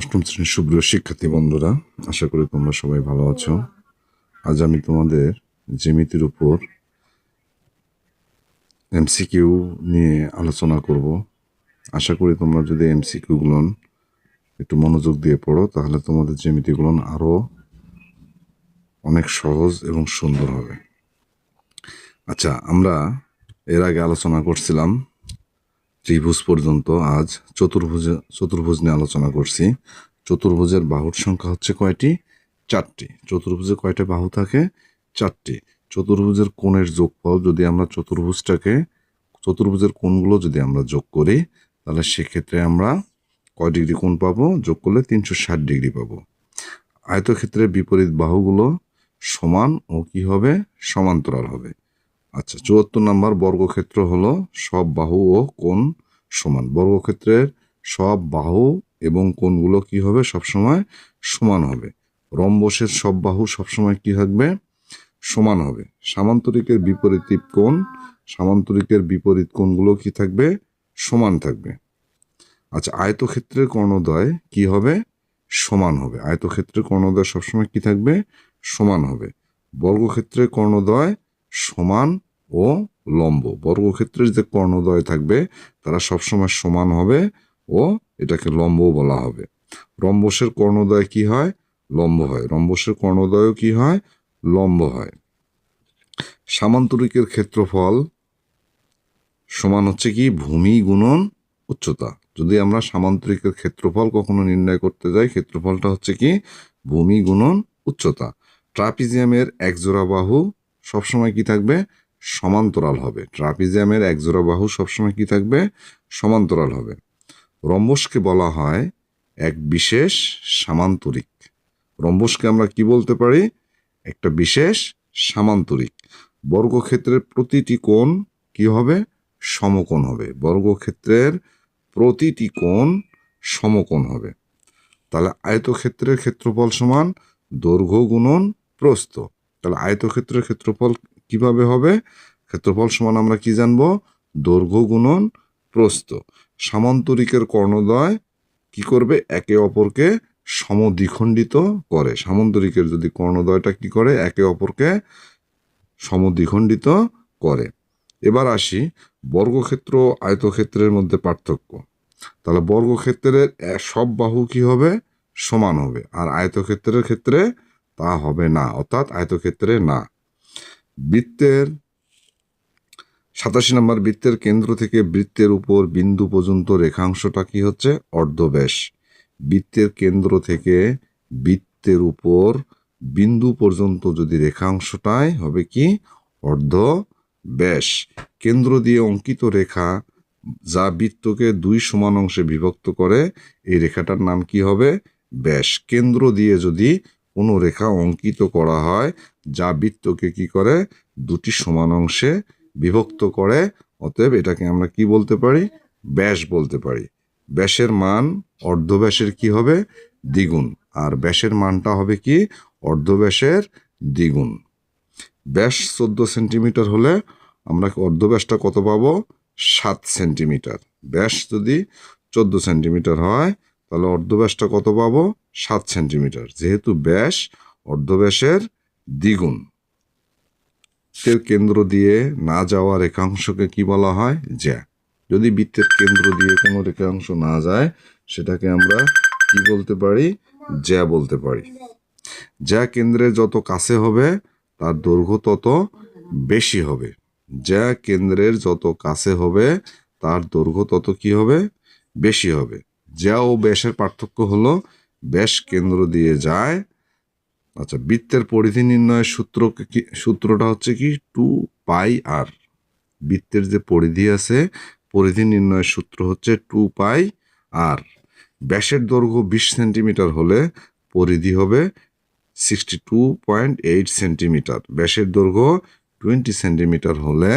অষ্টম শ্রেণীর সুপ্রিয় শিক্ষার্থী বন্ধুরা, আশা করি তোমরা সবাই ভালো আছো। আজ আমি তোমাদের জ্যামিতির উপর এমসিকিউ নিয়ে আলোচনা করব। আশা করি তোমরা যদি এমসিকিউগুলো একটু মনোযোগ দিয়ে পড়ো, তাহলে তোমাদের জ্যামিতিগুলো আরও অনেক সহজ এবং সুন্দর হবে। আচ্ছা, আমরা এর আগে আলোচনা করছিলাম ত্রিভুজ পর্যন্ত। আজ চতুর্ভুজ নিয়ে আলোচনা করছি। চতুর্ভুজের বাহুর সংখ্যা হচ্ছে কয়টি? 4টি। চতুর্ভুজে কয়টা বাহু থাকে? 4টি। চতুর্ভুজের কোণের যোগফল যদি আমরা চতুর্ভুজের কোণগুলো যদি আমরা যোগ করি, তাহলে সেক্ষেত্রে আমরা কয় ডিগ্রি কোণ পাবো? যোগ করলে 360 ডিগ্রি পাবো। আয়তক্ষেত্রের বিপরীত বাহুগুলো সমান ও কি হবে? সমান্তরাল হবে। আচ্ছা, 74 নম্বর, বর্গক্ষেত্র হলো সব বাহু ও কোণ সমান। বর্গক্ষেত্রের সব বাহু এবং কোণগুলো কি হবে? সবসময় সমান হবে। রম্বসের সব বাহু সবসময় কি থাকবে? সমান হবে। সামান্তরিকের বিপরীত কোণগুলো কি থাকবে? সমান থাকবে। আচ্ছা, আয়তক্ষেত্রের কর্ণদ্বয় কি হবে? সমান হবে। আয়তক্ষেত্রের কর্ণদ্বয় সবসময় কি থাকবে? সমান হবে। বর্গক্ষেত্রের কর্ণদ্বয় সমান ও লম্ব। বর্গক্ষেত্রের যে কর্ণদ্বয় থাকবে তারা সবসময় সমান হবে ও এটাকে লম্ব বলা হবে। রম্বসের কর্ণদ্বয় কি হয়? লম্ব হয়। রম্বসের কর্ণদ্বয়ও কি হয়? লম্ব হয়। সামান্তরিকের ক্ষেত্রফল সমান হচ্ছে কি? ভূমি গুণন উচ্চতা। যদি আমরা সামান্তরিকের ক্ষেত্রফল কখনো নির্ণয় করতে যাই, ক্ষেত্রফলটা হচ্ছে কি? ভূমি গুণন উচ্চতা। ট্রাপিজিয়ামের একজোড়া বাহু সবসময় কি থাকবে? সমান্তরাল হবে। ট্রাপিজিয়ামের একজোড়া বাহু সবসময় কি থাকবে? সমান্তরাল হবে। রম্বসকে বলা হয় এক বিশেষ সামান্তরিক। রম্বসকে আমরা কি বলতে পারি? একটা বিশেষ সামান্তরিক। বর্গক্ষেত্রের প্রতিটি কোণ কি হবে? সমকোণ হবে। বর্গক্ষেত্রের প্রতিটি কোণ সমকোণ হবে। তাহলে আয়তক্ষেত্রের ক্ষেত্রফল সমান দৈর্ঘ্য গুণন প্রস্থ। তাহলে আয়তক্ষেত্রের ক্ষেত্রফল কিভাবে হবে? ক্ষেত্রফল সমান আমরা কি জানবো? দৈর্ঘ্য গুণন প্রস্থ। সামান্তরিকের কর্ণদ্বয় কি করবে? একে অপরকে সমদ্বিখণ্ডিত করে। সামান্তরিকের যদি কর্ণদ্বয়টা কি করে? একে অপরকে সমদ্বিখণ্ডিত করে। এবার আসি বর্গক্ষেত্র আয়তক্ষেত্রের মধ্যে পার্থক্য। তাহলে বর্গক্ষেত্রের সব বাহু কি হবে? সমান হবে, আর আয়তক্ষেত্রের ক্ষেত্রে তা হবে না, অর্থাৎ আয়তক্ষেত্রে না। বৃত্তের 87 নম্বর, বৃত্তের কেন্দ্র থেকে বৃত্তের উপর বিন্দু পর্যন্ত রেখাংশটা কি হচ্ছে? অর্ধব্যাস। বৃত্তের কেন্দ্র থেকে বৃত্তের উপর বিন্দু পর্যন্ত যদি রেখাংশটাই হবে কি? অর্ধব্যাস। কেন্দ্র দিয়ে অঙ্কিত রেখা যা বৃত্তকে 2 সমান অংশে বিভক্ত করে, এই রেখাটার নাম কি হবে? ব্যাস। কেন্দ্র দিয়ে যদি কোনো রেখা অঙ্কিত করা হয় যা বৃত্তকে কি করে? 2টি সমান অংশে বিভক্ত করে, অতএব এটাকে আমরা কি বলতে পারি? ব্যাস বলতে পারি। ব্যাসের মান অর্ধব্যাসের কি হবে? দ্বিগুণ। আর ব্যাসের মানটা হবে কি? অর্ধব্যাসের দ্বিগুণ। ব্যাস 14 সেন্টিমিটার হলে আমরা অর্ধব্যাসটা কত পাবো? 7 সেন্টিমিটার। ব্যাস যদি 14 সেন্টিমিটার হয়, তাহলে অর্ধব্যাসটা কত পাবো? 7 সেন্টিমিটার। যেহেতু ব্যাস অর্ধব্যাসের দ্বিগুণ। বৃত্তের কেন্দ্র দিয়ে না যাওয়া রেখাংশকে কি বলা হয়? জ্যা। যদি বৃত্তের কেন্দ্র দিয়ে কোনো রেখাংশ না যায়, সেটাকে আমরা কি বলতে পারি? জ্যা বলতে পারি। যা কেন্দ্রের যত কাছে হবে তার দৈর্ঘ্য তত বেশি হবে। যা কেন্দ্রের যত কাছে হবে তার দৈর্ঘ্য তত কি হবে? বেশি হবে। যা ও ব্যাসের পার্থক্য হলো ব্যাস কেন্দ্র দিয়ে যায়। আচ্ছা, বৃত্তের পরিধি নির্ণয়ের সূত্রটা হচ্ছে কি? 2πr। বৃত্তের যে পরিধি আছে, পরিধি নির্ণয়ের সূত্র হচ্ছে 2πr। ব্যাসের দৈর্ঘ্য 20 সেন্টিমিটার হলে পরিধি হবে 62.8 সেন্টিমিটার। ব্যাসের দৈর্ঘ্য 20 সেন্টিমিটার হলে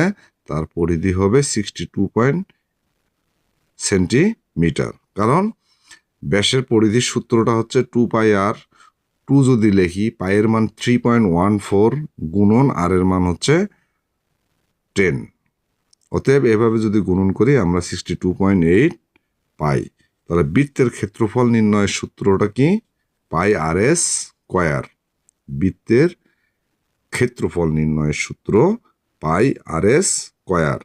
তার পরিধি হবে 62 সেন্টিমিটার। কারণ ব্যাসের পরিধির সূত্রটা হচ্ছে 2πr। 2 যদি লিখি, পায়ের মান 3.14 গুণন আর এর মান হচ্ছে 10। অতএব এভাবে যদি গুণন করি আমরা 62.8 পাই। তাহলে বৃত্তের ক্ষেত্রফল নির্ণয়ের সূত্রটা কি? পাই আর এস স্কয়ার। বৃত্তের ক্ষেত্রফল নির্ণয়ের সূত্র পাই আর এস স্কয়ার।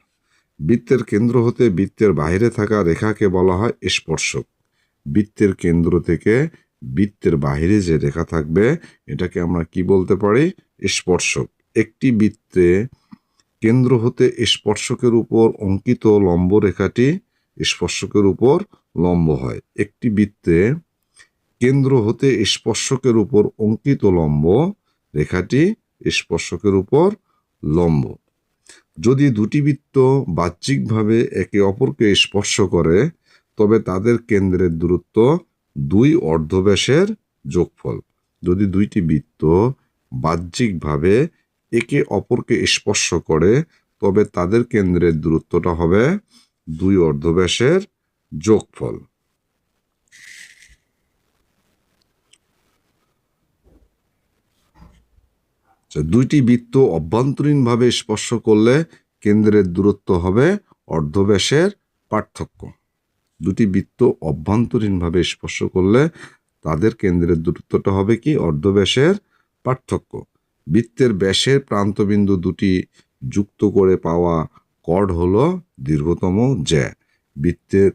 বৃত্তের কেন্দ্র হতে বৃত্তের বাইরে থাকা রেখাকে বলা হয় স্পর্শক। বৃত্তের কেন্দ্র থেকে বৃত্তের বাইরে যে রেখা থাকবে এটাকে আমরা কি বলতে পারি? স্পর্শক। একটি বৃত্তে কেন্দ্র হতে স্পর্শকের উপর অঙ্কিত লম্ব রেখাটি স্পর্শকের উপর লম্ব হয়। একটি বৃত্তে কেন্দ্র হতে স্পর্শকের উপর অঙ্কিত লম্ব রেখাটি স্পর্শকের উপর লম্ব। যদি দুটি বৃত্ত বাহ্যিকভাবে একে অপরকে স্পর্শ করে তবে তাদের কেন্দ্রের দূরত্ব 2 অর্ধব্যাসের যোগফল। যদি দুইটি বৃত্ত বাহ্যিকভাবে একে অপরকে স্পর্শ করে তবে তাদের কেন্দ্রের দূরত্বটা হবে 2 অর্ধব্যাসের যোগফল। দুইটি বৃত্ত অভ্যন্তরীণভাবে স্পর্শ করলে কেন্দ্রের দূরত্ব হবে অর্ধব্যাসের পার্থক্য। দুটি বৃত্ত অভ্যন্তরীণভাবে স্পর্শ করলে তাদের কেন্দ্রের দূরত্বটা হবে কি? অর্ধব্যাসের পার্থক্য। বৃত্তের ব্যাসের প্রান্তবিন্দু দুটি যুক্ত করে পাওয়া কর্ড হলো দীর্ঘতম জ্যা। বৃত্তের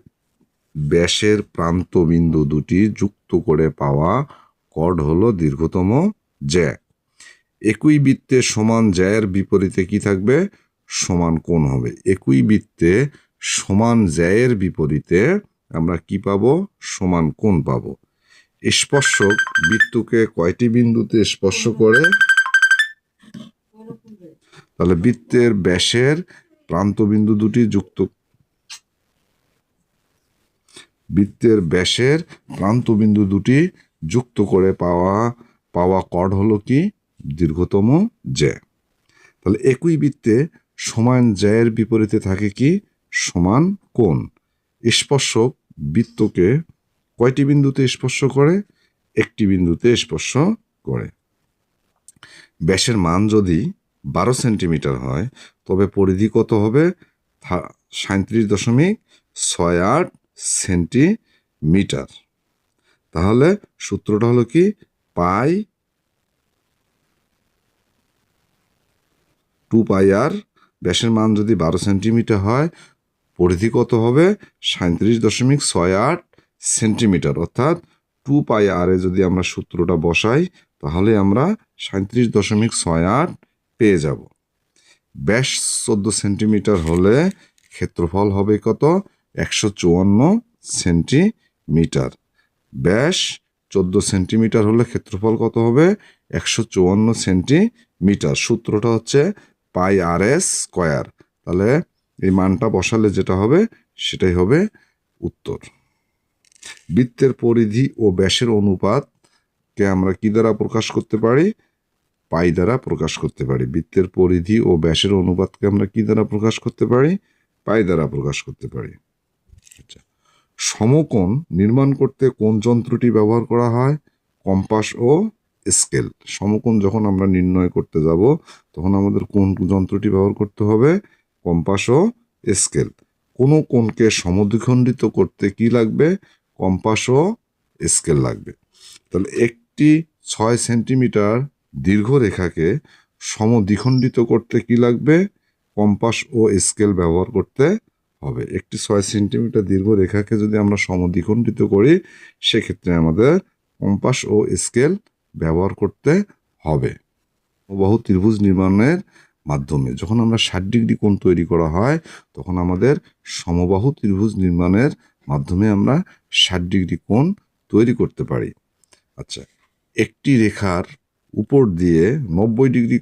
ব্যাসের প্রান্তবিন্দু দুটি যুক্ত করে পাওয়া কর্ড হলো দীর্ঘতম জ্যা। একই বৃত্তে সমান জ্যায়ের বিপরীতে কি থাকবে? সমান কোণ হবে। একই বৃত্তে সমান জ্যায়ের বিপরীতে আমরা কি পাবো? সমান কোণ পাবো। স্পর্শক বৃত্তকে কয়টি বিন্দুতে স্পর্শ করে? তাহলে বৃত্তের ব্যাসের প্রান্তবিন্দু দুটি যুক্ত করে পাওয়া কর্ড হলো কি? দীর্ঘতম জ্যা। তাহলে একই বৃত্তে সমান জ্যায়ের বিপরীতে থাকে কি? সমান কোণ। স্পর্শক বৃত্তকে কয়টি বিন্দুতে স্পর্শ করে? একটি বিন্দুতে স্পর্শ করে। ব্যাসের মান যদি 12 সেন্টিমিটার হয় তবে পরিধি কত হবে? 37.68 সেন্টিমিটার। তাহলে সূত্রটা হলো কি? পাই 2 পাই আর। ব্যাসের মান যদি 12 সেন্টিমিটার হয় পরিধি কত হবে? 37.68 সেন্টিমিটার। অর্থাৎ 2 পাই আর এ যদি আমরা সূত্রটা বসাই তাহলে আমরা 37.68 পেয়ে যাব। ব্যাস 14 সেন্টিমিটার হলে ক্ষেত্রফল হবে কত? 154 সেন্টিমিটার। ব্যাস 14 সেন্টিমিটার হলে ক্ষেত্রফল কত হবে? 154 সেন্টিমিটার। সূত্রটা হচ্ছে পাই আর এস স্কয়ার। তাহলে এই মানটা বসালে যেটা হবে সেটাই হবে উত্তর। বৃত্তের পরিধি ও ব্যাসের অনুপাতকে আমরা কি দ্বারা প্রকাশ করতে পারি? পাই দ্বারা প্রকাশ করতে পারি। বৃত্তের পরিধি ও ব্যাসের অনুপাতকে আমরা কি দ্বারা প্রকাশ করতে পারি? পাই দ্বারা প্রকাশ করতে পারি। আচ্ছা, সমকোণ নির্মাণ করতে কোন যন্ত্রটি ব্যবহার করা হয়? কম্পাস ও স্কেল। সমকোণ যখন আমরা নির্ণয় করতে যাব তখন আমাদের কোন যন্ত্রটি ব্যবহার করতে হবে? কম্পাস ও স্কেল। কোনো কোণকে সমদ্বিখণ্ডিত করতে কি লাগবে? কম্পাস ও স্কেল লাগবে। তাহলে একটি 6 সেন্টিমিটার দীর্ঘ রেখাকে সমদ্বিখণ্ডিত করতে কি লাগবে? কম্পাস ও স্কেল ব্যবহার করতে হবে। একটি 6 সেন্টিমিটার দীর্ঘ রেখাকে যদি আমরা সমদ্বিখণ্ডিত করি সেক্ষেত্রে আমাদের কম্পাস ও স্কেল ব্যবহার করতে হবে। সমবাহু ত্রিভুজ নির্মাণের মাধ্যমে যখন আমরা 60 ডিগ্রি কোণ তৈরি করা হয় তখন আমাদের সমবাহু ত্রিভুজ নির্মাণের মাধ্যমে আমরা 60 ডিগ্রি কোণ তৈরি করতে পারি। আচ্ছা, একটি রেখার উপর দিয়ে 90 ডিগ্রি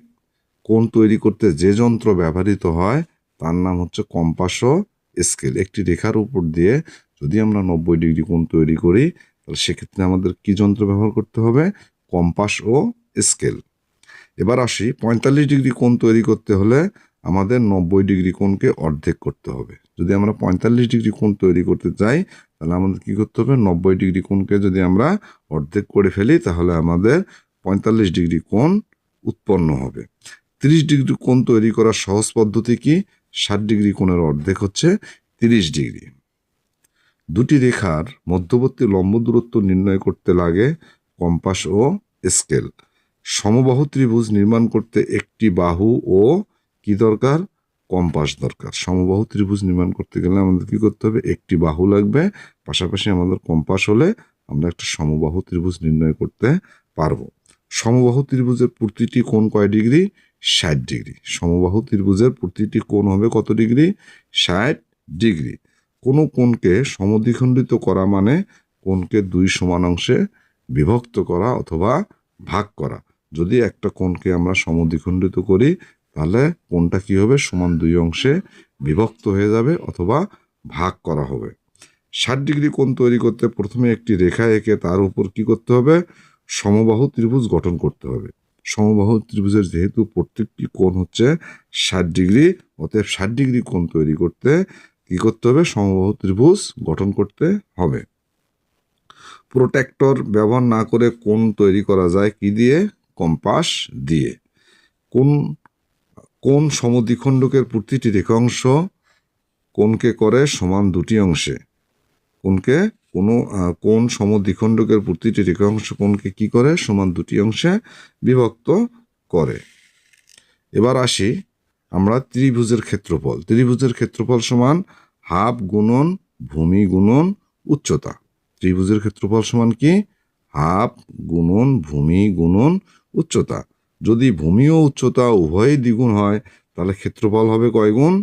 কোণ তৈরি করতে যে যন্ত্র ব্যবহৃত হয় তার নাম হচ্ছে কম্পাস ও স্কেল। একটি রেখার উপর দিয়ে যদি আমরা 90 ডিগ্রি কোণ তৈরি করি তাহলে সেক্ষেত্রে আমাদের কি যন্ত্র ব্যবহার করতে হবে? কম্পাস ও স্কেল। এবার আসি 45 ডিগ্রি কোণ তৈরি করতে হলে আমাদের 90 ডিগ্রি কোণকে অর্ধেক করতে হবে। যদি আমরা 45 ডিগ্রি কোণ তৈরি করতে চাই তাহলে আমাদের কি করতে হবে? 90 ডিগ্রি কোণকে যদি আমরা অর্ধেক করে ফেলি তাহলে আমাদের 45 ডিগ্রি কোণ উৎপন্ন হবে। 30 ডিগ্রি কোণ তৈরি করার সহজ পদ্ধতি কি? 60 ডিগ্রি কোণের অর্ধেক হচ্ছে 30 ডিগ্রি। দুটি রেখার মধ্যবর্তী লম্ব দূরত্ব নির্ণয় করতে লাগে কম্পাস ও স্কেল। সমবাহু ত্রিভুজ নির্মাণ করতে একটি বাহু ও কি দরকার? কম্পাস দরকার। সমবাহু ত্রিভুজ নির্মাণ করতে গেলে আমাদের কি করতে হবে? একটি বাহু লাগবে, পাশাপাশি আমাদের কম্পাস হলে আমরা একটা সমবাহু ত্রিভুজ নির্ণয় করতে পারবো। সমবাহু ত্রিভুজের প্রতিটি কোণ কয় ডিগ্রি? 60 ডিগ্রি। সমবাহু ত্রিভুজের প্রতিটি কোণ হবে কত ডিগ্রি? 60 ডিগ্রি। কোনো কোণকে সমদ্বিখণ্ডিত করা মানে কোণকে দুই সমান অংশে বিভক্ত করা অথবা ভাগ করা। যদি একটা কোণকে আমরা সমদ্বিখণ্ডিত করি তাহলে কোণটা কি হবে? সমান দুই অংশে বিভক্ত হয়ে যাবে অথবা ভাগ করা হবে। 60 ডিগ্রি কোণ তৈরি করতে প্রথমে একটি রেখা এঁকে তার উপর কি করতে হবে? সমবাহু ত্রিভুজ গঠন করতে হবে। সমবাহু ত্রিভুজের যেহেতু প্রত্যেকটি কোণ হচ্ছে 60 ডিগ্রি, অতএব 60 ডিগ্রি কোণ তৈরি করতে কি করতে হবে? সমবাহু ত্রিভুজ গঠন করতে হবে। প্রোট্রাক্টর ব্যবহার না করে কোণ তৈরি করা যায় কি দিয়ে? কম্পাস দিয়ে। কোণ সমদ্বিখণ্ডকের প্রতিটি রেখাংশ কোণকে করে সমান দুটি অংশে। কোণ সমদ্বিখণ্ডকের প্রতিটি রেখাংশ কোণকে কি করে? সমান দুটি অংশে বিভক্ত করে। এবার আসি আমরা ত্রিভুজের ক্ষেত্রফল। ত্রিভুজের ক্ষেত্রফল সমান হাফ গুণন ভূমি গুণন উচ্চতা। ত্রিভুজের ক্ষেত্রফল সমান কি? হাফ গুণন ভূমি গুণন উচ্চতা। যদি ভূমি ও উচ্চতা উভয়ই দ্বিগুণ হয় তাহলে ক্ষেত্রফল হবে কয় গুণ?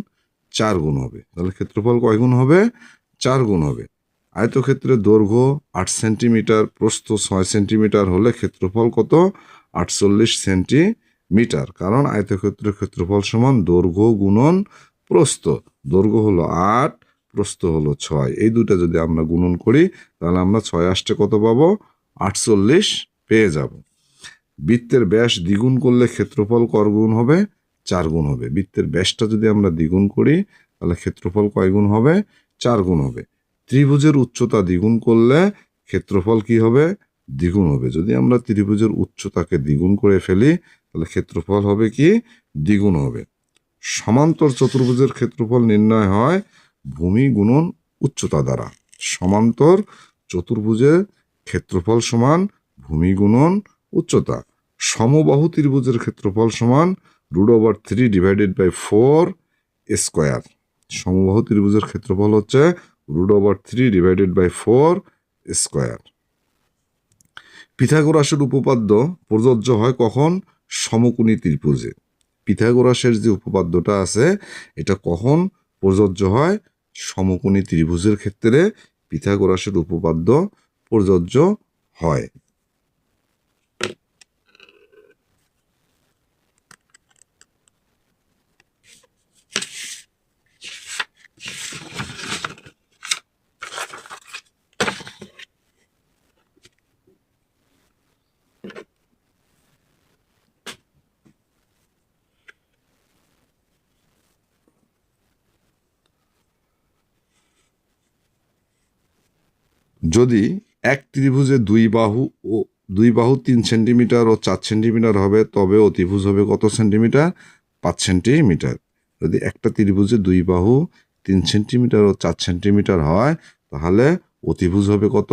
4 গুণ হবে। তাহলে ক্ষেত্রফল কয় গুণ হবে? 4 গুণ হবে। আয়তক্ষেত্রের দৈর্ঘ্য 8 সেন্টিমিটার, প্রস্থ 6 সেন্টিমিটার হলে ক্ষেত্রফল কত? 48 সেন্টিমিটার। কারণ আয়তক্ষেত্রের ক্ষেত্রফল সমান দৈর্ঘ্য গুণন প্রস্থ। দৈর্ঘ্য হলো 8, প্রস্থ হলো 6। এই দুটো যদি আমরা গুণন করি তাহলে আমরা 6 আসতে কত পাবো? 48 পেয়ে যাব। বৃত্তের ব্যাস দ্বিগুণ করলে ক্ষেত্রফল কয় গুণ হবে? 4 গুণ হবে। বৃত্তের ব্যাসটা যদি আমরা দ্বিগুণ করি তাহলে ক্ষেত্রফল কয় গুণ হবে? 4 গুণ হবে। ত্রিভুজের উচ্চতা দ্বিগুণ করলে ক্ষেত্রফল কি হবে? দ্বিগুণ হবে। যদি আমরা ত্রিভুজের উচ্চতাকে দ্বিগুণ করে ফেলি তাহলে ক্ষেত্রফল হবে কি? দ্বিগুণ হবে। সমান্তর চতুর্ভুজের ক্ষেত্রফল নির্ণয় হয় ভূমি গুণন উচ্চতা দ্বারা। সমান্তর চতুর্ভুজের ক্ষেত্রফল সমান ভূমি গুণন উচ্চতা। সমবাহু ত্রিভুজের ক্ষেত্রফল সমান √3 ডিভাইডেড বাই 4 স্কোয়ার। সমবাহু ত্রিভুজের ক্ষেত্রফল হচ্ছে √3 ডিভাইডেড বাই 4 স্কোয়ার। পিথাগোরাসের উপপাদ্য প্রযোজ্য হয় কখন? সমকোণী ত্রিভুজে। পিথাগোরাসের যে উপপাদ্যটা আছে এটা কখন প্রযোজ্য হয়? সমকোণী ত্রিভুজের ক্ষেত্রে পিথাগোরাসের উপপাদ্য প্রযোজ্য হয়। যদি এক ত্রিভুজে দুই বাহু 3 সেন্টিমিটার ও 4 সেন্টিমিটার হবে তবে অতিভুজ হবে কত সেন্টিমিটার? 5 সেন্টিমিটার। যদি একটা ত্রিভুজে দুই বাহু 3 সেন্টিমিটার ও 4 সেন্টিমিটার হয় তাহলে অতিভুজ হবে কত?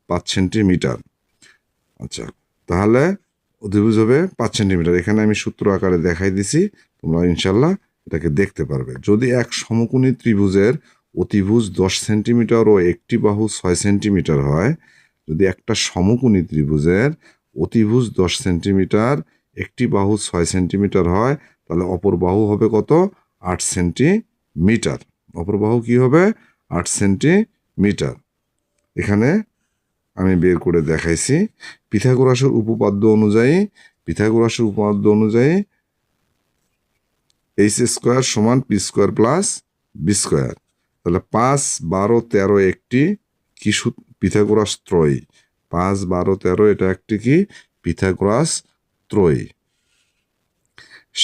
5 সেন্টিমিটার। আচ্ছা, তাহলে অতিভুজ হবে 5 সেন্টিমিটার। এখানে আমি সূত্র আকারে দেখাই দিছি, তোমরা ইনশাল্লাহ এটাকে দেখতে পারবে। যদি এক সমকোণী ত্রিভুজের অতিভুজ 10 সেন্টিমিটার ও একটি বাহু 6 সেন্টিমিটার হয়, যদি একটা সমকোণী ত্রিভুজের অতিভুজ 10 সেন্টিমিটার একটি বাহু 6 সেন্টিমিটার হয় তাহলে অপর বাহু হবে কত? 8 সেন্টিমিটার। অপর বাহু কি হবে? 8 সেন্টিমিটার। এখানে আমি বের করে দেখাইছি। পিথাগোরাসের উপপাদ্য অনুযায়ী এইচ স্কোয়ার সমান P square plus B square. তাহলে 5, 12, 13 একটি কি পিথাগোরাস ত্রয়ী। 5, 12, 13 এটা একটি কি? পিথাগোরাস ত্রয়ী।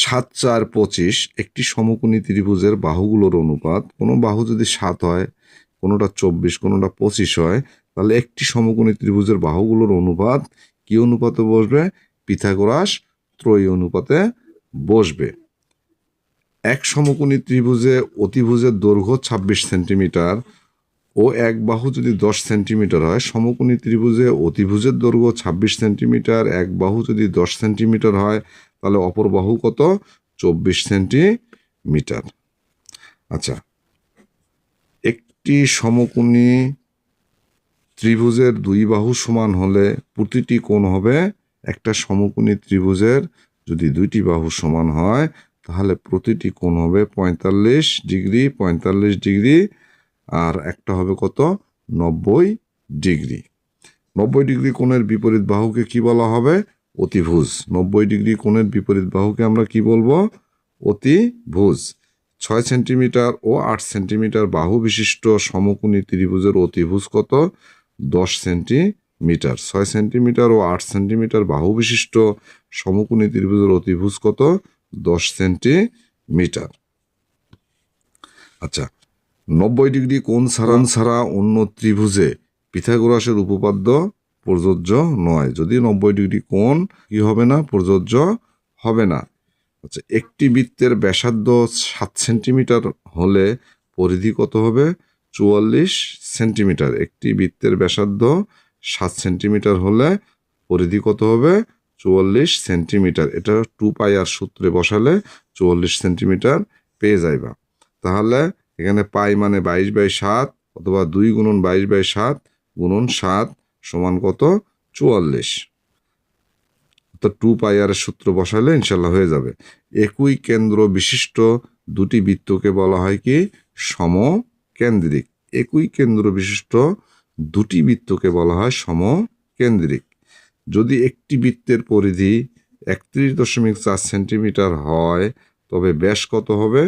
7, 4, 25 একটি সমকোণী ত্রিভুজের বাহুগুলোর অনুপাত। কোনো বাহু যদি 7 হয়, কোনোটা 24, কোনোটা 25 হয় তাহলে একটি সমকোণী ত্রিভুজের বাহুগুলোর অনুপাত কি অনুপাতে বসবে? পিথাগোরাস ত্রয়ী অনুপাতে বসবে। এক সমকোণী ত্রিভুজে অতিভুজের দৈর্ঘ্য 26 সেন্টিমিটার ও এক বাহু যদি 10 সেন্টিমিটার হয়, সমকোণী ত্রিভুজে অতিভুজের দৈর্ঘ্য 26 সেন্টিমিটার, এক বাহু যদি 10 সেন্টিমিটার হয় তাহলে অপর বাহু কত? 24 সেন্টিমিটার। আচ্ছা, একটি সমকোণী ত্রিভুজের দুই বাহু সমান হলে প্রতিটি কোণ হবে, একটা সমকোণী ত্রিভুজের যদি দুইটি বাহু সমান হয় তাহলে প্রতিটি কোণ হবে 45 ডিগ্রি, 45 ডিগ্রি, আর একটা হবে কত? 90 ডিগ্রি। 90 ডিগ্রি কোণের বিপরীত বাহুকে কি বলা হবে? অতিভুজ। 90 ডিগ্রি কোণের বিপরীত বাহুকে আমরা কি বলবো? অতিভুজ। 6 সেন্টিমিটার ও 8 সেন্টিমিটার বাহু বিশিষ্ট সমকোণী ত্রিভুজের অতিভুজ কত? 10 সেন্টিমিটার। 6 সেন্টিমিটার ও 8 সেন্টিমিটার বাহু বিশিষ্ট সমকোণী ত্রিভুজের অতিভুজ কত? 10 সেন্টিমিটার। আচ্ছা, 90 ডিগ্রি কোণ ছাড়া অন্য ত্রিভুজে পিথাগোরাসের উপপাদ্য প্রযোজ্য নয়। যদি 90 ডিগ্রি কোণ কি হবে না? প্রযোজ্য হবে না। আচ্ছা, একটি বৃত্তের ব্যাসার্ধ 7 সেন্টিমিটার হলে পরিধি কত হবে? 44 সেন্টিমিটার। একটি বৃত্তের ব্যাসার্ধ 7 সেন্টিমিটার হলে পরিধি কত হবে? 44 সেন্টিমিটার। এটা 2πr সূত্রে বসালে 44 সেন্টিমিটার পেয়ে যাইবা। তাহলে এখানে পাই মানে 22/7 অথবা 2 গুণন 22/7 গুণন 7 সমান কত? 44। তো 2πr এর সূত্র বসালে ইনশাল্লাহ হয়ে যাবে। একই কেন্দ্র বিশিষ্ট দুটি বৃত্তকে বলা হয় কি? সমকেন্দ্রিক। একই কেন্দ্র বিশিষ্ট দুটি বৃত্তকে বলা হয় সমকেন্দ্রিক। যদি একটি বৃত্তের পরিধি 31.4 সেন্টিমিটার হয় তবে ব্যাস কত হবে?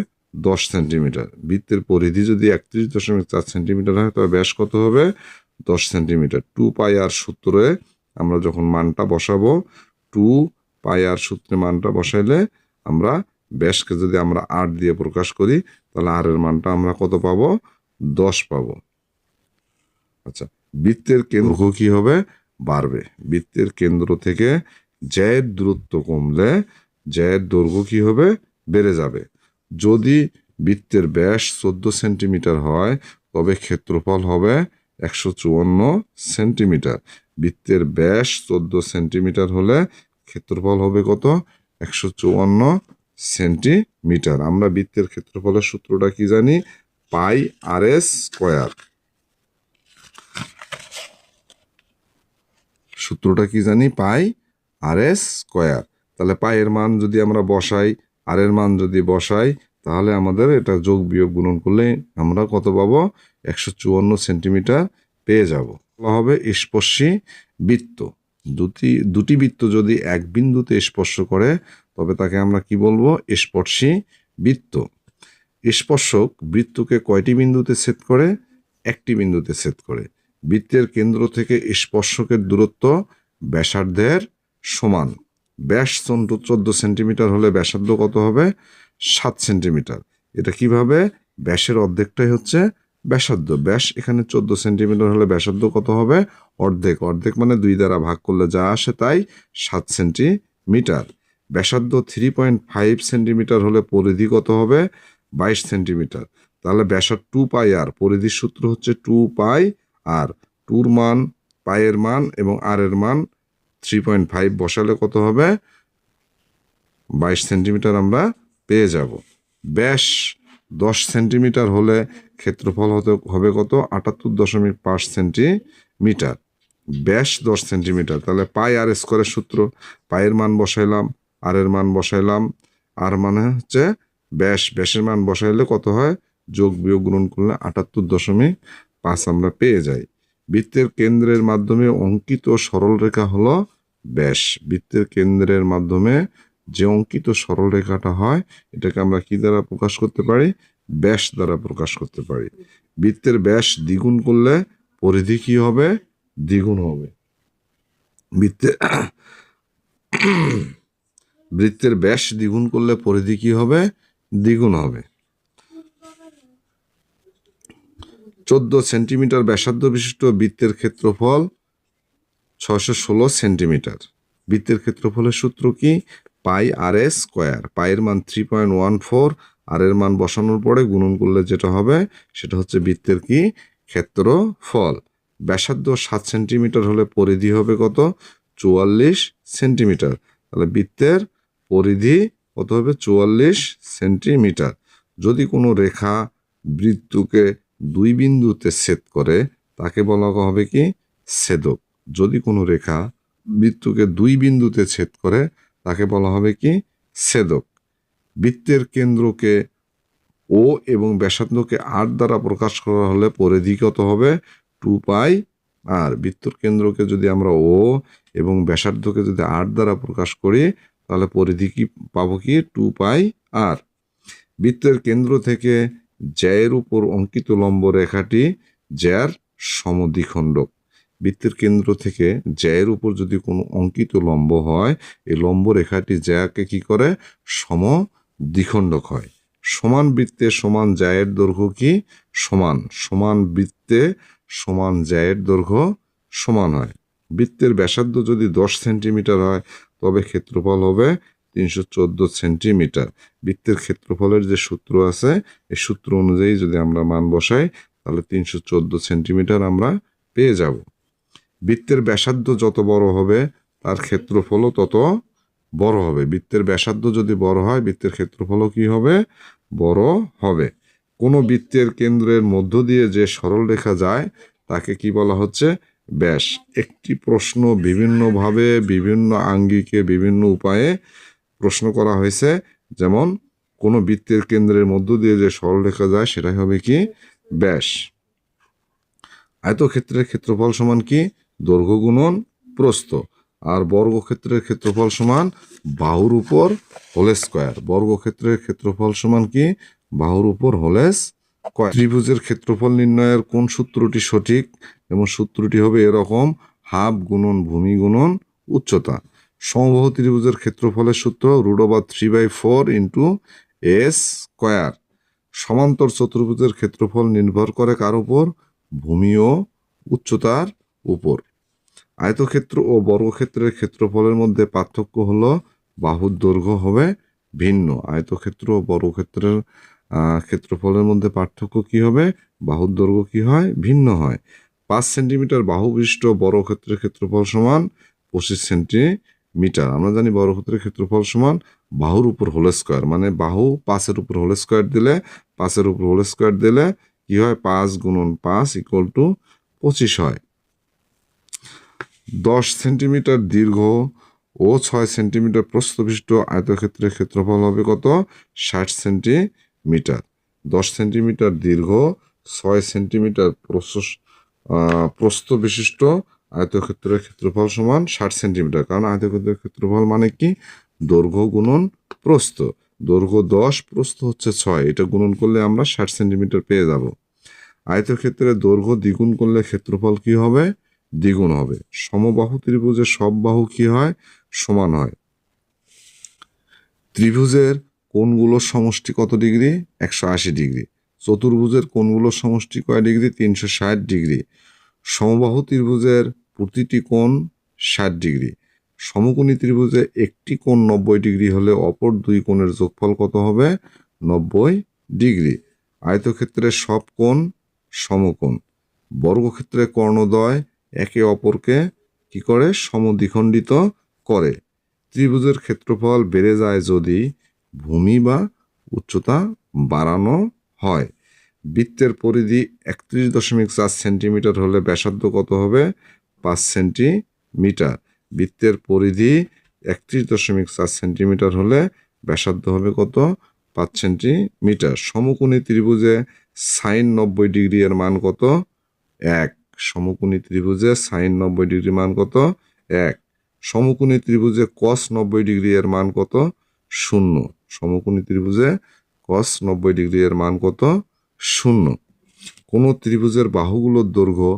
10 সেন্টিমিটার। বৃত্তের পরিধি যদি 31.4 সেন্টিমিটার হয় তবে ব্যাস কত হবে? 10 সেন্টিমিটার। 2πr সূত্রে আমরা যখন মানটা বসাবো, 2πr সূত্রে মানটা বসাইলে আমরা ব্যাসকে যদি আমরা 8 দিয়ে প্রকাশ করি তাহলে r এর মানটা আমরা কত পাবো? 10 পাবো। আচ্ছা, বৃত্তের কেন্দ্র কি হবে? বাড়বে। বৃত্তের কেন্দ্র থেকে জ্যায়ের দূরত্ব কমলে জ্যায়ের দৈর্ঘ্য কি হবে? বেড়ে যাবে। যদি বৃত্তের ব্যাস 14 সেন্টিমিটার হয় তবে ক্ষেত্রফল হবে 154 সেন্টিমিটার। বৃত্তের ব্যাস 14 সেন্টিমিটার হলে ক্ষেত্রফল হবে কত? 154 সেন্টিমিটার। আমরা বৃত্তের ক্ষেত্রফলের সূত্রটা কি জানি? πr² সূত্রটা কি জানি? πr²। তাহলে পায়ের মান যদি আমরা বসাই, আর এর মান যদি বসাই, তাহলে আমাদের এটা যোগ বিয়োগ গুণন করলে আমরা কত পাবো? 154 সেন্টিমিটার পেয়ে যাব। বলা হবে স্পর্শী বৃত্ত। দুটি বৃত্ত যদি এক বিন্দুতে স্পর্শ করে তবে তাকে আমরা কি বলবো? স্পর্শী বৃত্ত। স্পর্শক বৃত্তকে কয়টি বিন্দুতে ছেদ করে? একটি বিন্দুতে ছেদ করে। বৃত্তের কেন্দ্র থেকে স্পর্শকের দূরত্ব ব্যাসার্ধের সমান। ব্যাস 14 সেন্টিমিটার হলে ব্যাসার্ধ কত হবে? 7 সেন্টিমিটার। এটা কিভাবে? ব্যাসের অর্ধেকটাই হচ্ছে ব্যাসার্ধ। ব্যাস এখানে 14 সেন্টিমিটার হলে ব্যাসার্ধ কত হবে? অর্ধেক। অর্ধেক মানে 2 দ্বারা ভাগ করলে যা আসে তাই, 7 সেন্টিমিটার। ব্যাসার্ধ 3.5 সেন্টিমিটার হলে পরিধি কত হবে? 22 সেন্টিমিটার। তাহলে ব্যাসার্ধ 2πr, পরিধির সূত্র হচ্ছে 2πr। 2 মান, পায়ের মান এবং আর এর মান 3.5 বসালে কত হবে? 22 সেন্টিমিটার আমরা পেয়ে যাব। ব্যাস 10 সেন্টিমিটার হলে ক্ষেত্রফল হবে কত? 78.5 সেন্টিমিটার। ব্যাস 10 সেন্টিমিটার। তাহলে πr² সূত্র, পায়ের মান বসাইলাম, আর এর মান বসাইলাম। আর মানে হচ্ছে ব্যাস, ব্যাসের মান বসাইলে কত হয়? যোগ বিয়োগ গুণন করলে 78.5 আমরা পেয়ে যাই। বৃত্তের কেন্দ্রের মাধ্যমে অঙ্কিত সরলরেখা হলো ব্যাস। বৃত্তের কেন্দ্রের মাধ্যমে যে অঙ্কিত সরলরেখাটা হয় এটাকে আমরা কি দ্বারা প্রকাশ করতে পারি? ব্যাস দ্বারা প্রকাশ করতে পারি। বৃত্তের ব্যাস দ্বিগুণ করলে পরিধি কি হবে? দ্বিগুণ হবে। বৃত্তের ব্যাস দ্বিগুণ করলে পরিধি কি হবে? দ্বিগুণ হবে। 14 সেন্টিমিটার ব্যাসার্ধ বিশিষ্ট বৃত্তের ক্ষেত্রফল 616 সেন্টিমিটার। বৃত্তের ক্ষেত্রফলের সূত্র কি? πr²। পায়ের মান 3.14, আর এর মান বসানোর পরে গুণন করলে যেটা হবে সেটা হচ্ছে বৃত্তের কি? ক্ষেত্রফল। ব্যাসার্ধ 7 সেন্টিমিটার হলে পরিধি হবে কত? 44 সেন্টিমিটার। তাহলে বৃত্তের পরিধি কত হবে? 44 সেন্টিমিটার। যদি কোনো রেখা বৃত্তকে দুই বিন্দুতে ছেদ করে তাকে বলা হবে কি? ছেদক। যদি কোনো রেখা বৃত্তকে দুই বিন্দুতে ছেদ করে তাকে বলা হবে কি? ছেদক। বৃত্তের কেন্দ্রকে ও এবং ব্যাসার্ধকে আর দ্বারা প্রকাশ করা হলে পরিধি কত হবে? 2 পাই আর। বৃত্তর কেন্দ্রকে যদি আমরা ও এবং ব্যাসার্ধকে যদি আর দ্বারা প্রকাশ করি তাহলে পরিধি কি পাবো? কি? 2 পাই আর। বৃত্তের কেন্দ্র থেকে জ্যায়ের উপর অঙ্কিত লম্ব রেখাটি জ্যার সমদ্বিখণ্ডক। বৃত্তের কেন্দ্র থেকে জ্যায়ের উপর যদি কোনো অঙ্কিত লম্ব হয়, এই লম্ব রেখাটি জ্যাকে কি করে? সমদ্বিখণ্ডক হয়। সমান বৃত্তে সমান জ্যায়ের দৈর্ঘ্য কি? সমান। সমান বৃত্তে সমান জ্যায়ের দৈর্ঘ্য সমান হয়। বৃত্তের ব্যাসার্ধ যদি 10 সেন্টিমিটার হয় তবে ক্ষেত্রফল হবে 314 সেন্টিমিটার। বৃত্তের ক্ষেত্রফলের যে সূত্র আছে এই সূত্র অনুযায়ী যদি আমরা মান বসাই তাহলে 314 সেন্টিমিটার আমরা পেয়ে যাব। বৃত্তের ব্যাসার্ধ যত বড় হবে তার ক্ষেত্রফলও তত বড় হবে। বৃত্তের ব্যাসার্ধ যদি বড় হয় বৃত্তের ক্ষেত্রফলও কি হবে? বড় হবে। কোনো বৃত্তের কেন্দ্রের মধ্য দিয়ে যে সরল রেখা যায় তাকে কি বলা হচ্ছে? ব্যাস। একটি প্রশ্ন বিভিন্নভাবে বিভিন্ন আঙ্গিকে বিভিন্ন উপায়ে প্রশ্ন করা হয়েছে। যেমন কোনো বৃত্তের কেন্দ্রের মধ্য দিয়ে যে সরলরেখা যায় সেটাই হবে কি? ব্যাস। আয়তক্ষেত্রের ক্ষেত্রফল সমান কি? দৈর্ঘ্য গুণন প্রস্থ। আর বর্গক্ষেত্রের ক্ষেত্রফল সমান বাহুর উপর হোল স্কয়ার। বর্গক্ষেত্রের ক্ষেত্রফল সমান কি? বাহুর উপর হোল স্কয়ার। ত্রিভুজের ক্ষেত্রফল নির্ণয়ের কোন সূত্রটি সঠিক? এবং সূত্রটি হবে এরকম: হাফ গুণন ভূমি গুণন উচ্চতা। সমবাহু ত্রিভুজের ক্ষেত্রফলের সূত্র √3/4 ইন্টু এ স্কয়ার। সমান্তর চতুর্ভুজের ক্ষেত্রফল নির্ভর করে কার উপর? ভূমি ও উচ্চতার উপর। আয়তক্ষেত্র ও বর্গক্ষেত্রের ক্ষেত্রফলের মধ্যে পার্থক্য হলো বাহুর দৈর্ঘ্য হবে ভিন্ন। আয়তক্ষেত্র ও বর্গক্ষেত্রের ক্ষেত্রফলের মধ্যে পার্থক্য কি হবে? বাহুর দৈর্ঘ্য কি হয়? ভিন্ন হয়। 5 সেন্টিমিটার বাহু বিশিষ্ট বর্গক্ষেত্রের ক্ষেত্রফল সমান 25 সেন্টিমিটার। আমরা জানি বর্গক্ষেত্রের ক্ষেত্রফল সমান বাহুর উপর হোল স্কয়ার, মানে বাহু 5-এর উপর হোল স্কয়ার দিলে 5-এর উপর হোল স্কয়ার দিলে কি হয়? 5 গুণন 5 ইকুয়াল টু 25 হয়। 10 সেন্টিমিটার দীর্ঘ ও 6 সেন্টিমিটার প্রস্থ বিশিষ্ট আয়তক্ষেত্রের ক্ষেত্রফল হবে কত? 60 সেন্টিমিটার। 10 সেন্টিমিটার দীর্ঘ 6 সেন্টিমিটার প্রস্থ বিশিষ্ট আয়তক্ষেত্রের ক্ষেত্রফল সমান 60 সেন্টিমিটার। কারণ আয়তক্ষেত্রের ক্ষেত্রফল মানে কি? দৈর্ঘ্য গুণন প্রস্থ। দৈর্ঘ্য 10, প্রস্থ হচ্ছে 6, এটা গুণন করলে আমরা 60 সেন্টিমিটার পেয়ে যাব। আয়তক্ষেত্রের দৈর্ঘ্য দ্বিগুণ করলে ক্ষেত্রফল কি হবে? দ্বিগুণ হবে। সমবাহু ত্রিভুজের সব বাহু কি হয়? সমান হয়। ত্রিভুজের কোণগুলোর সমষ্টি কত ডিগ্রি? 180 ডিগ্রি। চতুর্ভুজের কোণগুলোর সমষ্টি কয় ডিগ্রি? 360 ডিগ্রি। সমবাহু ত্রিভুজের প্রতিটি কোণ 60 ডিগ্রি। সমকোণী ত্রিভুজে একটি কোণ 90 ডিগ্রি হলে অপর দুই কোণের যোগফল কত হবে? 90 ডিগ্রি। আয়তক্ষেত্রের সব কোণ সমকোণ। বর্গক্ষেত্রে কর্ণদ্বয় একে অপরকে কি করে? সমদ্বিখণ্ডিত করে। ত্রিভুজের ক্ষেত্রফল বেড়ে যায় যদি ভূমি বা উচ্চতা বাড়ানো হয়। বৃত্তের পরিধি 31.4 সেন্টিমিটার হলে ব্যাসার্ধ কত হবে? 5 সেন্টিমিটার। বৃত্তের পরিধি 31.4 সেন্টিমিটার হলে ব্যাসার্ধ হবে কত? 5 সেন্টিমিটার। সমকোণী ত্রিভুজে সাইন 90 ডিগ্রি এর মান কত? 1। সমকোণী ত্রিভুজে সাইন 90 ডিগ্রি মান কত? 1। সমকোণী ত্রিভুজে কস 90 ডিগ্রি এর মান কত? 0। সমকোণী ত্রিভুজে কস 90 ডিগ্রি এর মান কত? 0। কোন ত্রিভুজের বাহুগুলোর দৈর্ঘ্য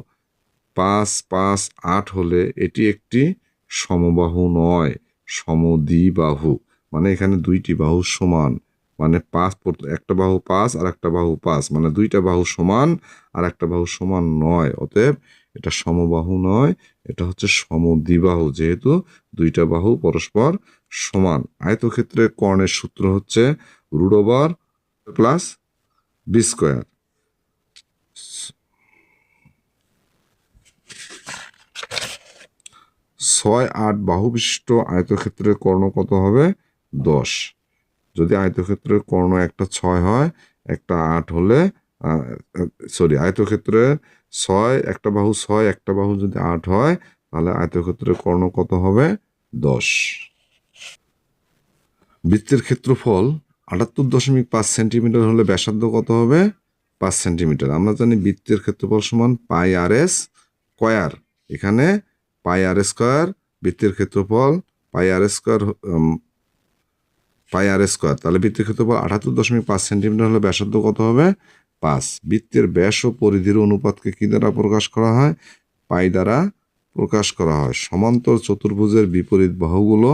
5, 5, 8 হলে এটি একটি সমবাহু নয়, সমদ্বিবাহু। মানে এখানে দুইটি বাহু সমান, মানে 5, একটা বাহু 5 আর একটা বাহু 5, মানে দুইটা বাহু সমান আর একটা বাহু সমান নয়। অতএব এটা সমবাহু নয়, এটা হচ্ছে সমদ্বিবাহু, যেহেতু দুইটা বাহু পরস্পর সমান। আয়তক্ষেত্রের কর্ণের সূত্র হচ্ছে √+ b²। 6, 8 বাহু বিশিষ্ট আয়তক্ষেত্রের কর্ণ কত হবে? 10। যদি আয়তক্ষেত্রের কর্ণ একটা 6 হয়, একটা 8 হলে আয়তক্ষেত্রের 6 একটা বাহু 6 একটা বাহু যদি 8 হয়, তাহলে আয়তক্ষেত্রের কর্ণ কত হবে? 10। বৃত্তের ক্ষেত্রফল 78.5 সেন্টিমিটার হলে ব্যাসার্ধ কত হবে? 5 সেন্টিমিটার। আমরা জানি বৃত্তের ক্ষেত্রফল সমান পাই আর এস স্কয়ার। এখানে পাই আর স্কয়ার, বৃত্তের ক্ষেত্রফল পাই আর স্কয়ার, তাহলে বৃত্তের ক্ষেত্রফল 78.5 সেন্টিমিটার হলে ব্যাসার্ধ কত হবে? 5। বৃত্তের ব্যাস ও পরিধির অনুপাতকে কি দ্বারা প্রকাশ করা হয়? পাই দ্বারা প্রকাশ করা হয়। সমান্তর চতুর্ভুজের বিপরীত বাহুগুলো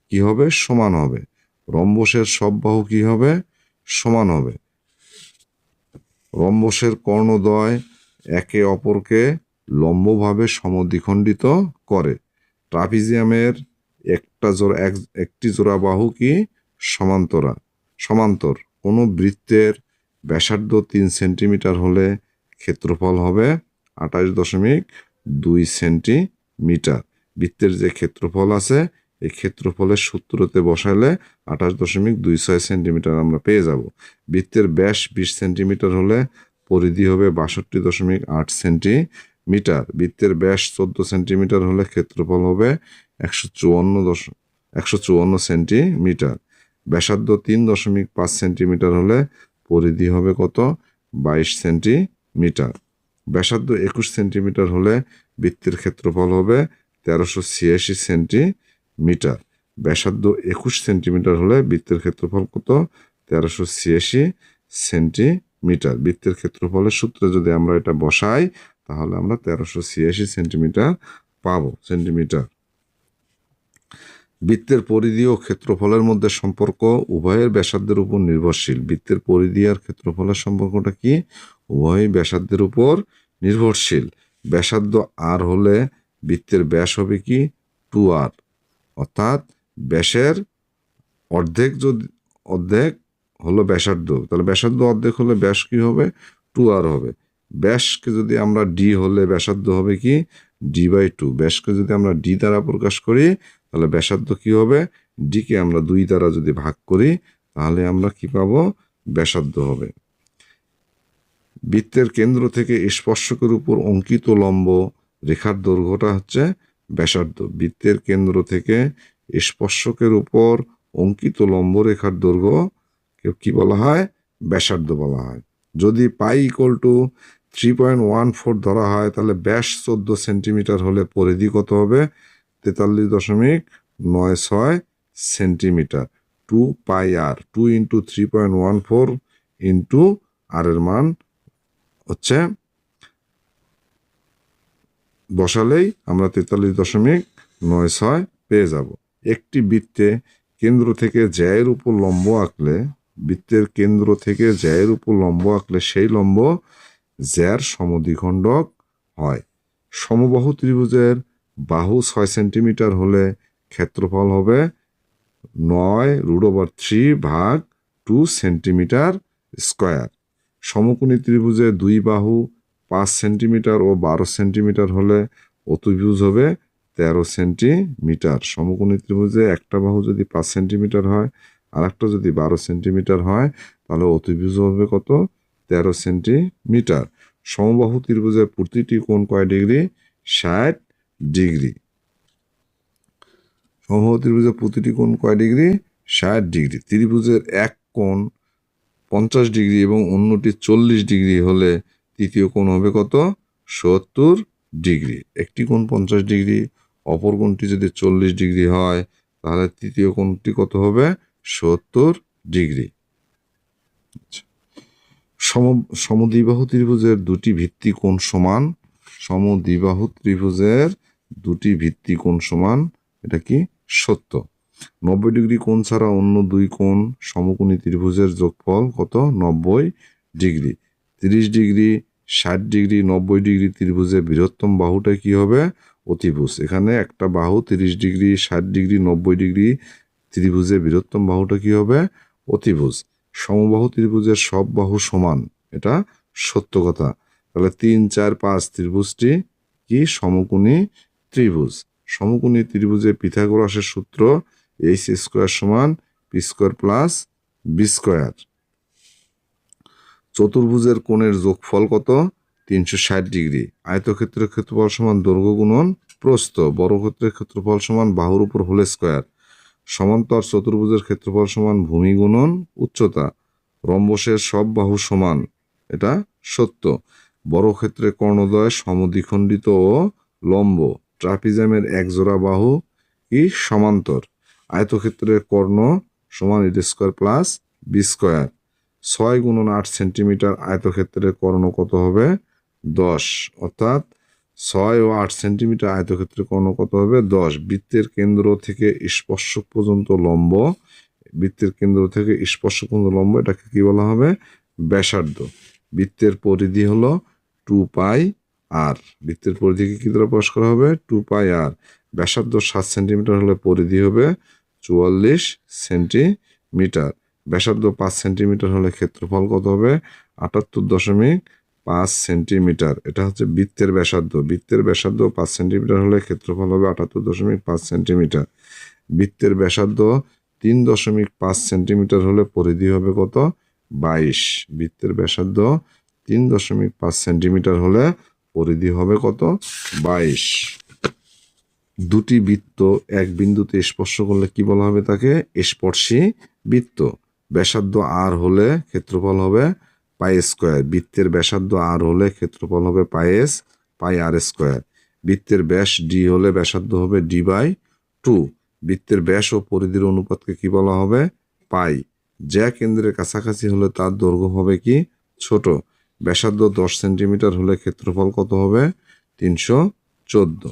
কি হবে? সমান হবে। রম্বসের সব বাহু কি হবে? সমান হবে। রম্বসের কর্ণদ্বয় একে অপরকে লম্বভাবে সমদ্বিখণ্ডিত করে। ট্রাপিজিয়ামের একটি জোড়া বাহু কি? সমান্তর। কোনো বৃত্তের ব্যাসার্ধ 3 সেন্টিমিটার হলে ক্ষেত্রফল হবে 28.2 সেন্টিমিটার। বৃত্তের যে ক্ষেত্রফল আছে, এই ক্ষেত্রফলের সূত্রতে বসালে 28.26 সেন্টিমিটার আমরা পেয়ে যাব। বৃত্তের ব্যাস 20 সেন্টিমিটার হলে পরিধি হবে 62.8 সেন্টিমিটার। বৃত্তের ব্যাস 14 সেন্টিমিটার হলে ক্ষেত্রফল হবে 154 সেন্টিমিটার। ব্যাসার্ধ 3.5 সেন্টিমিটার হলে পরিধি হবে কত? 22 সেন্টিমিটার। ব্যাসার্ধ 21 সেন্টিমিটার হলে বৃত্তের ক্ষেত্রফল হবে 1386 সেন্টিমিটার। ব্যাসার্ধ 21 সেন্টিমিটার হলে বৃত্তের ক্ষেত্রফল কত? 1386 সেন্টিমিটার। বৃত্তের ক্ষেত্রফলের সূত্রে যদি আমরা এটা বসাই, তাহলে আমরা 1386 সেন্টিমিটার পাবো। বৃত্তের পরিধি ও ক্ষেত্রফলের মধ্যে সম্পর্ক উভয়ের ব্যাসার্ধের উপর নির্ভরশীল। বৃত্তের পরিধি আর ক্ষেত্রফলের সম্পর্কটা কি? উভয়ই ব্যাসার্ধের উপর নির্ভরশীল। ব্যাসার্ধ আর হলে বৃত্তের ব্যাস হবে কি? 2r, অর্থাৎ ব্যাসের অর্ধেক হলো ব্যাসার্ধ। তাহলে ব্যাসার্ধ অর্ধেক হলে ব্যাস কি হবে? 2r হবে। ব্যাসকে যদি আমরা ডি হলে ব্যাসার্ধ হবে কি? d/2। ব্যাসকে যদি আমরা ডি দ্বারা প্রকাশ করি, তাহলে ব্যাসার্ধ কি হবে? ডিকে আমরা 2 দ্বারা যদি ভাগ করি, তাহলে আমরা কি পাবো? ব্যাসার্ধ হবে। বৃত্তের কেন্দ্র থেকে স্পর্শকের উপর অঙ্কিত লম্ব রেখার দৈর্ঘ্যটা হচ্ছে ব্যাসার্ধ। বৃত্তের কেন্দ্র থেকে স্পর্শকের উপর অঙ্কিত লম্ব রেখার দৈর্ঘ্য কি বলা হয়? ব্যাসার্ধ বলা হয়। যদি পাই ইকুয়াল টু 3.14 ধরা হয়, তাহলে ব্যাস 14 সেন্টিমিটার হলে পরিধি কত হবে? 43.96 সেন্টিমিটার। 2 পাই আর, 2 ইন্টু 3.14 ইন্টু আর এর মান হচ্ছে বসালেই আমরা 43.96 পেয়ে যাব। একটি বৃত্তে কেন্দ্র থেকে জ্যায়ের উপর লম্ব আঁকলে, বৃত্তের কেন্দ্র থেকে জ্যায়ের উপর লম্ব আঁকলে সেই লম্ব জ্যার সমদ্বিখণ্ডক হয়। সমবাহু ত্রিভুজের বাহু 6 সেন্টিমিটার হলে ক্ষেত্রফল হবে 9√3/2 সেন্টিমিটার স্কয়ার। সমকোণী ত্রিভুজের দুই বাহু 5 সেন্টিমিটার ও 12 সেন্টিমিটার হলে অতিভুজ হবে 13 সেন্টিমিটার। সমকোণী ত্রিভুজে একটা বাহু যদি 5 সেন্টিমিটার হয়, আর একটা যদি 12 সেন্টিমিটার হয়, তাহলে অতিভুজ হবে কত? 13 সেন্টিমিটার। সমবাহু ত্রিভুজের প্রতিটি কোণ কয় ডিগ্রি? 60 ডিগ্রি। সমবাহু ত্রিভুজের প্রতিটি কোণ কয় ডিগ্রি? 60 ডিগ্রি। ত্রিভুজের এক কোণ 50 ডিগ্রি এবং অন্যটি 40 ডিগ্রি হলে তৃতীয় কোণ হবে কত? 70 ডিগ্রি। একটি কোণ 50 ডিগ্রি, অপর কোণটি যদি 40 ডিগ্রি হয়, তাহলে তৃতীয় কোণটি কত হবে? 70 ডিগ্রি। সমদ্বিবাহু ত্রিভুজের দুটি ভিত্তি কোণ সমান। সমদ্বিবাহু ত্রিভুজের দুটি ভিত্তি কোণ সমান, এটা কি সত্য। 90 ডিগ্রি কোণ ছাড়া অন্য দুই কোণ সমকোণী ত্রিভুজের যোগফল কত? 90 ডিগ্রি। 30 ডিগ্রি, 60 ডিগ্রি, 90 ডিগ্রি ত্রিভুজের বৃহত্তম বাহুটা কি হবে? অতিভুজ। এখানে একটা বাহু 30 ডিগ্রি, 60 ডিগ্রি, 90 ডিগ্রি ত্রিভুজের বৃহত্তম বাহুটা কি হবে? অতিভুজ। সমবাহু ত্রিভুজের সব বাহু সমান, এটা সত্য কথা। তাহলে 3, 4, 5 ত্রিভুজটি কি সমকোণী ত্রিভুজ। সমকোণী ত্রিভুজে পিথাগোরাসের সূত্র এইচ স্কোয়ার সমান P square plus B square. চতুর্ভুজের কোণের যোগফল কত? 360 ডিগ্রি। আয়তক্ষেত্রের ক্ষেত্রফল সমান দৈর্ঘ্য গুণন প্রস্থ। বর্গক্ষেত্রের ক্ষেত্রফল সমান বাহুর উপর হোল স্কোয়ার। সমান্তর চতুর্ভুজের ক্ষেত্রফল সমান ভূমি গুণন উচ্চতা। রম্বসের সব বাহু সমান, এটা সত্য। বর্গক্ষেত্রে কর্ণদ্বয় সমদ্বিখণ্ডিত ও লম্ব। ট্রাপিজামের এক জোড়া বাহু কি সমান্তর। আয়তক্ষেত্রের কর্ণ সমান এ স্কোয়ার প্লাস বি স্কোয়ার। 6 গুণন 8 সেন্টিমিটার আয়তক্ষেত্রের কর্ণ কত হবে? 10, অর্থাৎ 6 ও 8 সেন্টিমিটার আয়তক্ষেত্রের কর্ণ কত হবে? 10। বৃত্তের কেন্দ্র থেকে স্পর্শক পর্যন্ত লম্ব, বৃত্তের কেন্দ্র থেকে স্পর্শক পর্যন্ত লম্ব, এটাকে কি বলা হবে? ব্যাসার্ধ। বৃত্তের পরিধি হলো 2 পাই আর। বৃত্তের পরিধিকে কি দ্বারা প্রকাশ করা হবে? 2 পাই আর। ব্যাসার্ধ 7 সেন্টিমিটার হলে পরিধি হবে 44 সেন্টিমিটার। ব্যাসার্ধ 5 সেন্টিমিটার হলে ক্ষেত্রফল কত হবে? 78.5 সেন্টিমিটার। এটা হচ্ছে বৃত্তের ব্যাসার্ধ। বৃত্তের ব্যাসার্ধ 5 সেন্টিমিটার হলে ক্ষেত্রফল হবে 78.5 সেন্টিমিটার। বৃত্তের ব্যাসার্ধ 3.5 সেন্টিমিটার হলে পরিধি হবে কত? 22। বৃত্তের ব্যাসার্ধ 3.5 সেন্টিমিটার হলে পরিধি হবে কত? 22। দুটি বৃত্ত এক বিন্দুতে স্পর্শ করলে কি বলা হবে? তাকে স্পর্শী বৃত্ত। ব্যাসার্ধ আর হলে ক্ষেত্রফল হবে পাই স্কোয়ার। বৃত্তের ব্যাসার্ধ আর হলে ক্ষেত্রফল হবে পাই আর স্কোয়ার। বৃত্তের ব্যাস ডি হলে ব্যাসার্ধ হবে ডি বাই 2। বৃত্তের ব্যাস ও পরিধির অনুপাতকে কি বলা হবে? পাই। যা কেন্দ্রের কাছাকাছি হলে তার দৈর্ঘ্য হবে কি? ছোট। ব্যাসার্ধ 10 সেন্টিমিটার হলে ক্ষেত্রফল কত হবে? 314।